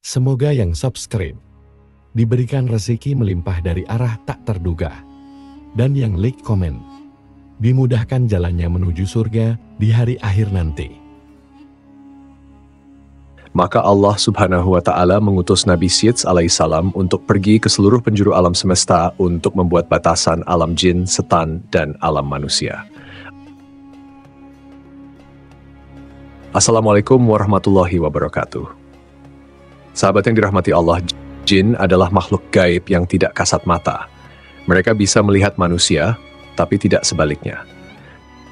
Semoga yang subscribe diberikan rezeki melimpah dari arah tak terduga. Dan yang like komen, dimudahkan jalannya menuju surga di hari akhir nanti. Maka Allah Subhanahu wa Ta'ala mengutus Nabi Syeds alaihissalam untuk pergi ke seluruh penjuru alam semesta untuk membuat batasan alam jin, setan, dan alam manusia. Assalamualaikum warahmatullahi wabarakatuh. Sahabat yang dirahmati Allah, jin adalah makhluk gaib yang tidak kasat mata. Mereka bisa melihat manusia, tapi tidak sebaliknya.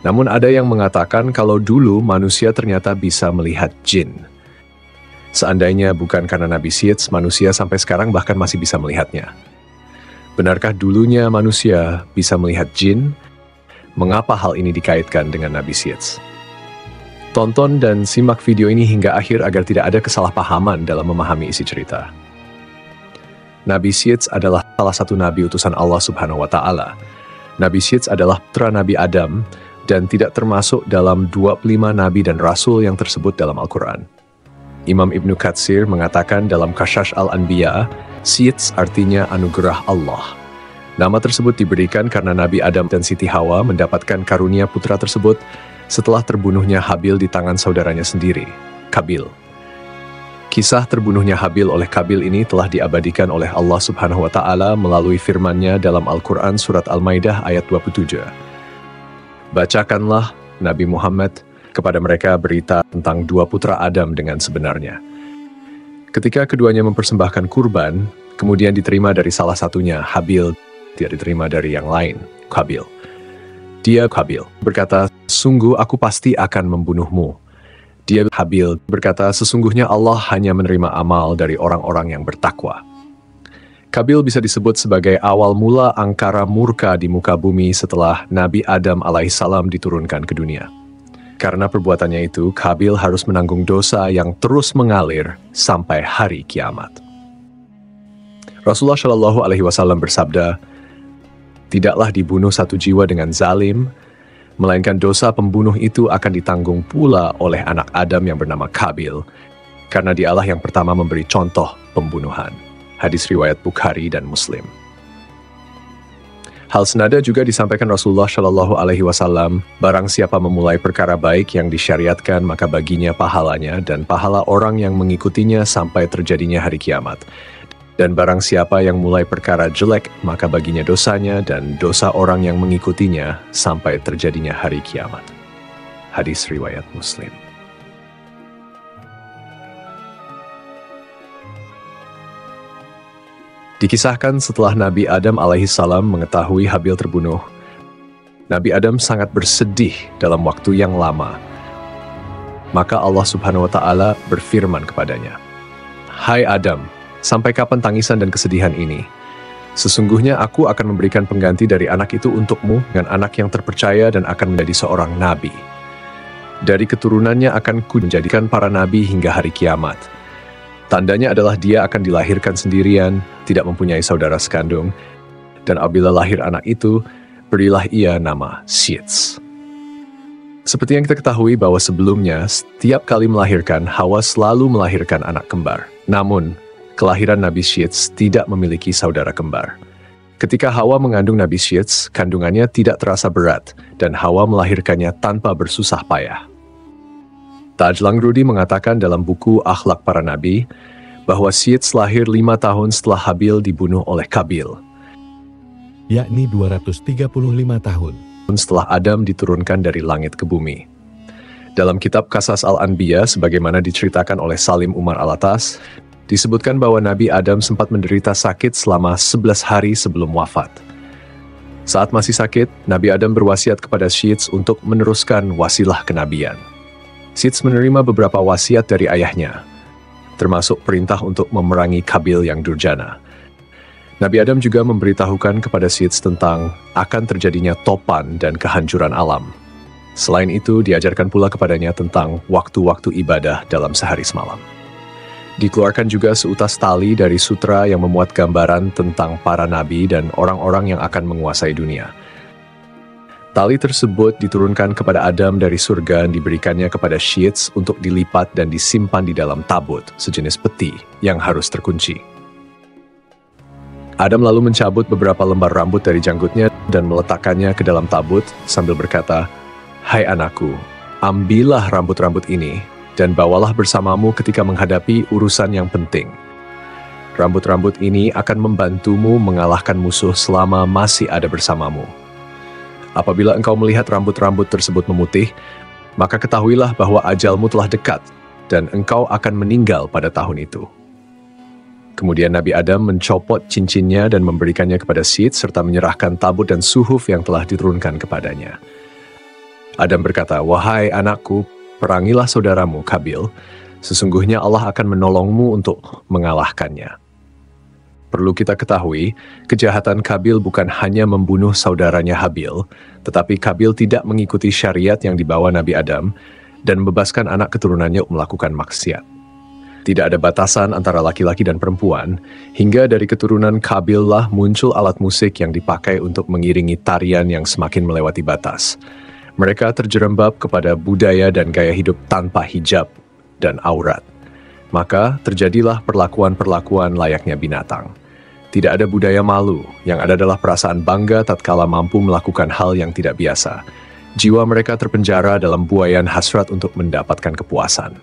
Namun ada yang mengatakan kalau dulu manusia ternyata bisa melihat jin. Seandainya bukan karena Nabi Syeds, manusia sampai sekarang bahkan masih bisa melihatnya. Benarkah dulunya manusia bisa melihat jin? Mengapa hal ini dikaitkan dengan Nabi Syeds? Tonton dan simak video ini hingga akhir agar tidak ada kesalahpahaman dalam memahami isi cerita. Nabi Syeds adalah salah satu nabi utusan Allah Subhanahu wa Ta'ala. Nabi Syeds adalah putra Nabi Adam dan tidak termasuk dalam 25 nabi dan rasul yang tersebut dalam Al-Quran. Imam Ibnu Katsir mengatakan dalam Qasas Al-Anbiya, Syeds artinya anugerah Allah. Nama tersebut diberikan karena Nabi Adam dan Siti Hawa mendapatkan karunia putra tersebut setelah terbunuhnya Habil di tangan saudaranya sendiri, Qabil. Kisah terbunuhnya Habil oleh Qabil ini telah diabadikan oleh Allah Subhanahu wa Ta'ala melalui firman-Nya dalam Al-Quran Surat Al-Maidah ayat 27. Bacakanlah Nabi Muhammad kepada mereka berita tentang dua putra Adam dengan sebenarnya. Ketika keduanya mempersembahkan kurban, kemudian diterima dari salah satunya, Habil, tidak diterima dari yang lain, Qabil. Dia, Qabil, berkata, "Sungguh aku pasti akan membunuhmu." Dia, Habil, berkata, "Sesungguhnya Allah hanya menerima amal dari orang-orang yang bertakwa." Qabil bisa disebut sebagai awal mula angkara murka di muka bumi setelah Nabi Adam alaihissalam diturunkan ke dunia. Karena perbuatannya itu, Qabil harus menanggung dosa yang terus mengalir sampai hari kiamat. Rasulullah Shallallahu Alaihi Wasallam bersabda, "Tidaklah dibunuh satu jiwa dengan zalim, melainkan dosa pembunuh itu akan ditanggung pula oleh anak Adam yang bernama Qabil, karena dialah yang pertama memberi contoh pembunuhan." Hadis riwayat Bukhari dan Muslim. Hal senada juga disampaikan Rasulullah Shallallahu Alaihi Wasallam, barang siapa memulai perkara baik yang disyariatkan, maka baginya pahalanya dan pahala orang yang mengikutinya sampai terjadinya hari kiamat. Dan barang siapa yang mulai perkara jelek, maka baginya dosanya dan dosa orang yang mengikutinya sampai terjadinya hari kiamat. Hadis riwayat Muslim. Dikisahkan setelah Nabi Adam alaihissalam mengetahui Habil terbunuh, Nabi Adam sangat bersedih dalam waktu yang lama. Maka Allah Subhanahu wa Ta'ala berfirman kepadanya, "Hai Adam, sampai kapan tangisan dan kesedihan ini? Sesungguhnya aku akan memberikan pengganti dari anak itu untukmu dengan anak yang terpercaya dan akan menjadi seorang nabi. Dari keturunannya akan menjadikan para nabi hingga hari kiamat. Tandanya adalah dia akan dilahirkan sendirian, tidak mempunyai saudara sekandung, dan apabila lahir anak itu, berilah ia nama Syeds." Seperti yang kita ketahui bahwa sebelumnya, setiap kali melahirkan, Hawa selalu melahirkan anak kembar. Namun, kelahiran Nabi Syeds tidak memiliki saudara kembar. Ketika Hawa mengandung Nabi Syeds, kandungannya tidak terasa berat, dan Hawa melahirkannya tanpa bersusah payah. Tajlang Rudi mengatakan dalam buku Akhlak Para Nabi, bahwa Syeds lahir 5 tahun setelah Habil dibunuh oleh Qabil, yakni 235 tahun. Setelah Adam diturunkan dari langit ke bumi. Dalam kitab Qasas Al-Anbiya, sebagaimana diceritakan oleh Salim Umar Alatas, disebutkan bahwa Nabi Adam sempat menderita sakit selama 11 hari sebelum wafat. Saat masih sakit, Nabi Adam berwasiat kepada Syeds untuk meneruskan wasilah kenabian. Syeds menerima beberapa wasiat dari ayahnya, termasuk perintah untuk memerangi Qabil yang durjana. Nabi Adam juga memberitahukan kepada Syeds tentang akan terjadinya topan dan kehancuran alam. Selain itu, diajarkan pula kepadanya tentang waktu-waktu ibadah dalam sehari semalam. Dikeluarkan juga seutas tali dari sutra yang memuat gambaran tentang para nabi dan orang-orang yang akan menguasai dunia. Tali tersebut diturunkan kepada Adam dari surga dan diberikannya kepada Sheets untuk dilipat dan disimpan di dalam tabut, sejenis peti yang harus terkunci. Adam lalu mencabut beberapa lembar rambut dari janggutnya dan meletakkannya ke dalam tabut sambil berkata, "Hai anakku, ambillah rambut-rambut ini dan bawalah bersamamu ketika menghadapi urusan yang penting. Rambut-rambut ini akan membantumu mengalahkan musuh selama masih ada bersamamu. Apabila engkau melihat rambut-rambut tersebut memutih, maka ketahuilah bahwa ajalmu telah dekat dan engkau akan meninggal pada tahun itu." Kemudian Nabi Adam mencopot cincinnya dan memberikannya kepada Sheets serta menyerahkan tabut dan suhuf yang telah diturunkan kepadanya. Adam berkata, "Wahai anakku, perangilah saudaramu Kabil, sesungguhnya Allah akan menolongmu untuk mengalahkannya." Perlu kita ketahui, kejahatan Kabil bukan hanya membunuh saudaranya Habil, tetapi Kabil tidak mengikuti syariat yang dibawa Nabi Adam dan membebaskan anak keturunannya melakukan maksiat. Tidak ada batasan antara laki-laki dan perempuan, hingga dari keturunan Kabil lah muncul alat musik yang dipakai untuk mengiringi tarian yang semakin melewati batas. Mereka terjerembab kepada budaya dan gaya hidup tanpa hijab dan aurat. Maka terjadilah perlakuan-perlakuan layaknya binatang. Tidak ada budaya malu, yang ada adalah perasaan bangga tatkala mampu melakukan hal yang tidak biasa. Jiwa mereka terpenjara dalam buayan hasrat untuk mendapatkan kepuasan.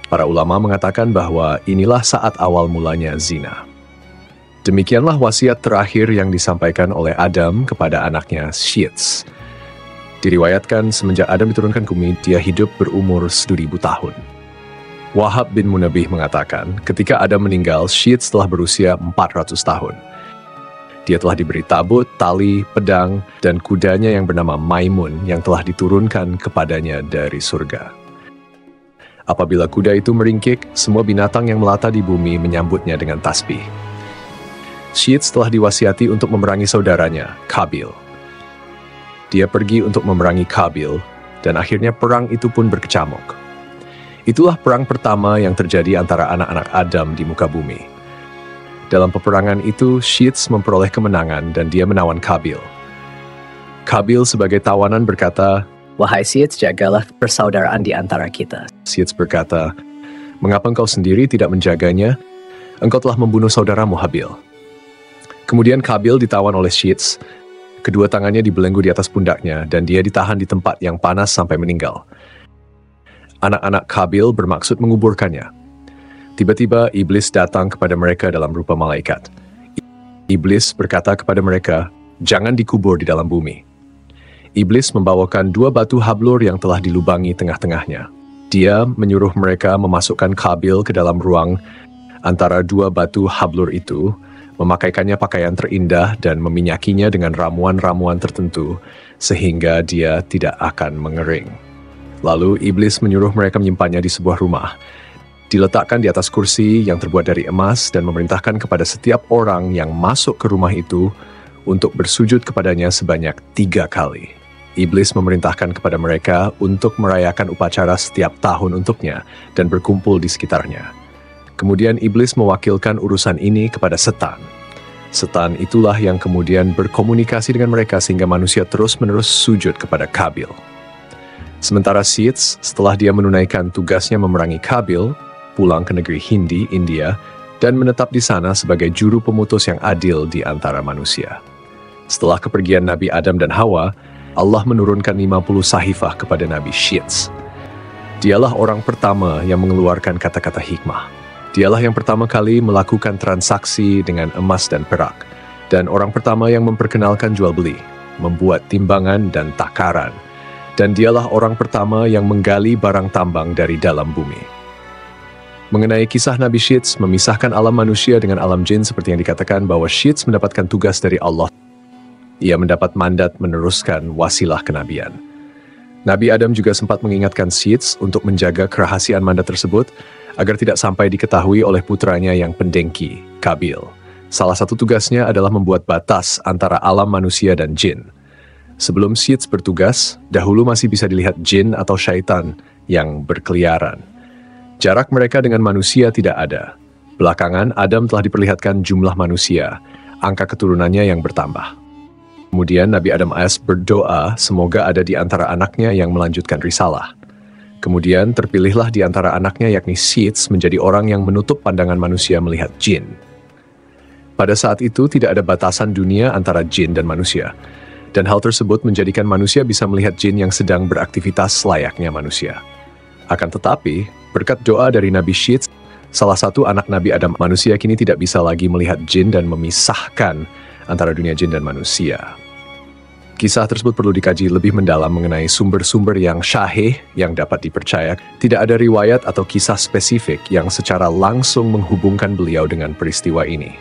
Para ulama mengatakan bahwa inilah saat awal mulanya zina. Demikianlah wasiat terakhir yang disampaikan oleh Adam kepada anaknya Sheets. Diriwayatkan semenjak Adam diturunkan ke bumi, dia hidup berumur 1000 tahun. Wahab bin Munabih mengatakan, ketika Adam meninggal, Sheets telah berusia 400 tahun. Dia telah diberi tabut, tali, pedang, dan kudanya yang bernama Maimun yang telah diturunkan kepadanya dari surga. Apabila kuda itu meringkik, semua binatang yang melata di bumi menyambutnya dengan tasbih. Sheets telah diwasiati untuk memerangi saudaranya, Kabil. Dia pergi untuk memerangi Kabil, dan akhirnya perang itu pun berkecamuk. Itulah perang pertama yang terjadi antara anak-anak Adam di muka bumi. Dalam peperangan itu, Sheets memperoleh kemenangan dan dia menawan Kabil. Kabil sebagai tawanan berkata, "Wahai Sheets, jagalah persaudaraan di antara kita." Sheets berkata, "Mengapa engkau sendiri tidak menjaganya? Engkau telah membunuh saudaramu Habil." Kemudian Kabil ditawan oleh Sheets. Kedua tangannya dibelenggu di atas pundaknya dan dia ditahan di tempat yang panas sampai meninggal. Anak-anak Kabil bermaksud menguburkannya. Tiba-tiba iblis datang kepada mereka dalam rupa malaikat. Iblis berkata kepada mereka, "Jangan dikubur di dalam bumi." Iblis membawakan 2 batu hablur yang telah dilubangi tengah-tengahnya. Dia menyuruh mereka memasukkan Kabil ke dalam ruang antara 2 batu hablur itu, memakaikannya pakaian terindah dan meminyakinya dengan ramuan-ramuan tertentu, sehingga dia tidak akan mengering. Lalu iblis menyuruh mereka menyimpannya di sebuah rumah. Diletakkan di atas kursi yang terbuat dari emas dan memerintahkan kepada setiap orang yang masuk ke rumah itu untuk bersujud kepadanya sebanyak 3 kali. Iblis memerintahkan kepada mereka untuk merayakan upacara setiap tahun untuknya dan berkumpul di sekitarnya. Kemudian iblis mewakilkan urusan ini kepada setan. Setan itulah yang kemudian berkomunikasi dengan mereka sehingga manusia terus-menerus sujud kepada Kabil. Sementara Sheets, setelah dia menunaikan tugasnya memerangi Kabil, pulang ke negeri Hindi, India, dan menetap di sana sebagai juru pemutus yang adil di antara manusia. Setelah kepergian Nabi Adam dan Hawa, Allah menurunkan 50 sahifah kepada Nabi Sheets. Dialah orang pertama yang mengeluarkan kata-kata hikmah. Dialah yang pertama kali melakukan transaksi dengan emas dan perak, dan orang pertama yang memperkenalkan jual beli, membuat timbangan dan takaran, dan dialah orang pertama yang menggali barang tambang dari dalam bumi. Mengenai kisah Nabi Sheets memisahkan alam manusia dengan alam jin seperti yang dikatakan bahwa Sheets mendapatkan tugas dari Allah. Ia mendapat mandat meneruskan wasilah kenabian. Nabi Adam juga sempat mengingatkan Sheets untuk menjaga kerahasiaan mandat tersebut agar tidak sampai diketahui oleh putranya yang pendengki, Kabil. Salah satu tugasnya adalah membuat batas antara alam manusia dan jin. Sebelum Sheets bertugas, dahulu masih bisa dilihat jin atau syaitan yang berkeliaran. Jarak mereka dengan manusia tidak ada. Belakangan, Adam telah diperlihatkan jumlah manusia, angka keturunannya yang bertambah. Kemudian Nabi Adam AS berdoa semoga ada di antara anaknya yang melanjutkan risalah. Kemudian terpilihlah di antara anaknya yakni Sith menjadi orang yang menutup pandangan manusia melihat jin. Pada saat itu tidak ada batasan dunia antara jin dan manusia. Dan hal tersebut menjadikan manusia bisa melihat jin yang sedang beraktivitas layaknya manusia. Akan tetapi, berkat doa dari Nabi Sith, salah satu anak Nabi Adam manusia kini tidak bisa lagi melihat jin dan memisahkan antara dunia jin dan manusia. Kisah tersebut perlu dikaji lebih mendalam mengenai sumber-sumber yang syahih yang dapat dipercaya. Tidak ada riwayat atau kisah spesifik yang secara langsung menghubungkan beliau dengan peristiwa ini.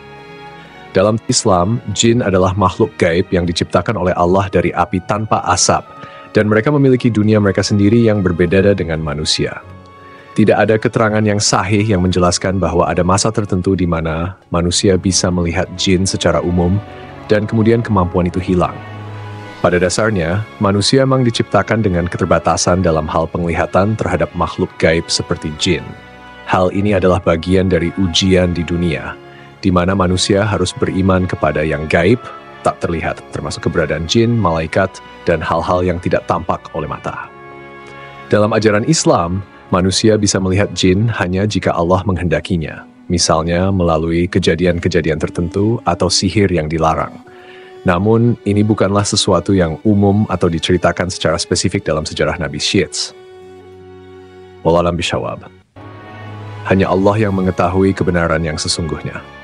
Dalam Islam, jin adalah makhluk gaib yang diciptakan oleh Allah dari api tanpa asap, dan mereka memiliki dunia mereka sendiri yang berbeda dengan manusia. Tidak ada keterangan yang sahih yang menjelaskan bahwa ada masa tertentu di mana manusia bisa melihat jin secara umum, dan kemudian kemampuan itu hilang. Pada dasarnya, manusia memang diciptakan dengan keterbatasan dalam hal penglihatan terhadap makhluk gaib seperti jin. Hal ini adalah bagian dari ujian di dunia, di mana manusia harus beriman kepada yang gaib, tak terlihat, termasuk keberadaan jin, malaikat, dan hal-hal yang tidak tampak oleh mata. Dalam ajaran Islam, manusia bisa melihat jin hanya jika Allah menghendakinya, misalnya melalui kejadian-kejadian tertentu atau sihir yang dilarang. Namun, ini bukanlah sesuatu yang umum atau diceritakan secara spesifik dalam sejarah Nabi Sith. Wallahu a'lam bishawab. Hanya Allah yang mengetahui kebenaran yang sesungguhnya.